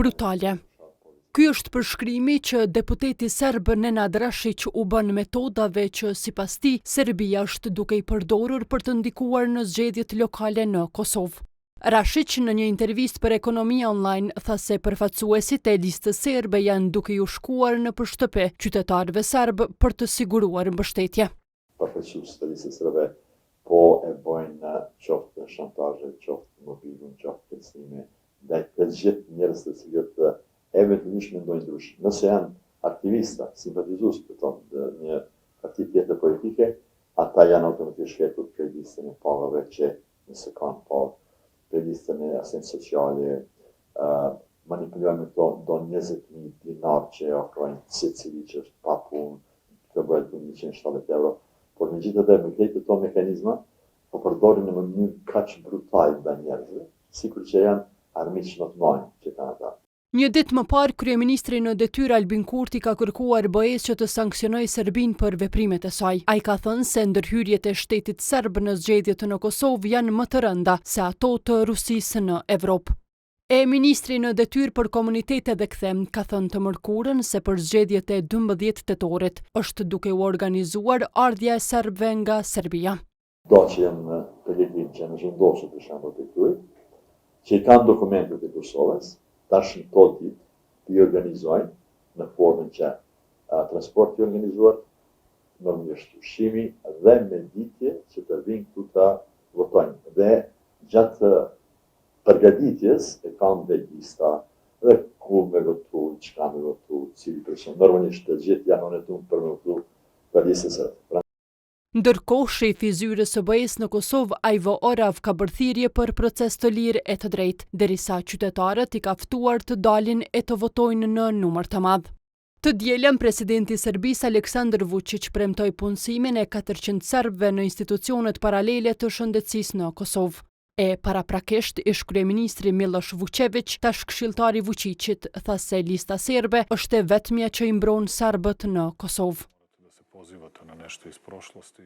Brutale. Ky është përshkrimi që deputeti serb Nenad Rashić u bën metodave që sipas tij Serbia është duke i përdorur për të ndikuar në zgjedhjet lokale në Kosovë. Rashić në një intervistë për Ekonomia Online tha se përfaqësuesit e listës serbe janë duke ju shkuar në shtëpi qytetarëve serb për të siguruar mbështetje. Përfaqësuesit e listës serbe po e bojnë qoftë shantazhe, qoftë mobilun, qoftë kërcënime, ndaj të gjithë njerëzve të cilët eventualisht mendojnë ndryshe. Nëse janë aktivista, simpatizues të një parti tjetër politike, ata janë automatikisht hetur prej listën e pagave që nëse kanë pagë, prej listën e asistentë sociale, manipulojnë me këto do 20.000 dinar që ofrojnë secili që është pa punë, të bëhet për 170 euro. Por megjithatë me këto këto mekanizma po përdorin në mënyrë kaq brutale ndaj njerëzve, sikur që janë armiq më të mëdhenj që kanë ata. Një ditë më parë, kryeministri në detyrë Albin Kurti ka kërkuar BE-s që të sanksionojë Serbinë për veprimet e saj. Ai ka thënë se ndërhyrjet e shtetit serb në zgjedhjet në Kosovë janë më të rënda se ato të Rusisë në Evropë. Ministri në detyrë për komunitete dhe kthem ka thënë të mërkurën se për zgjedhjet e 12 tetorit është duke u organizuar ardhja e serbëve nga Serbia. Do që janë përgjegjim që në zhvendosur për shembull të këtyre, që i kanë dokumentet e Kosovës, tash në to ditë i organizojnë në formën që transporti organizuar, normalisht ushqimi dhe meditje që të vinë këtu të votojnë. Dhe gjatë përgatitjes e kanë dhe lista dhe ku me votu, çka me votu, cili person. Normalisht të gjithë janë onetuar për me votu për listën serbe. Ndërkohë, shefi i zyrës së BE-s në Kosovë, Ivo Orav, ka bërë thirrje për proces të lirë e të drejtë, derisa qytetarët i ka ftuar të dalin e të votojnë në numër të madh. Të dielën, presidenti i Serbisë Aleksandar Vučić premtoi punësimin e 400 serbëve në institucionet paralele të shëndetësisë në Kosovë. Paraprakisht, ish kryeministri Miloš Vučević, tash këshilltari i Vučićit, tha se lista serbe është e vetmja që i mbron serbët në Kosovë. Pozivate na nešto iz prošlosti.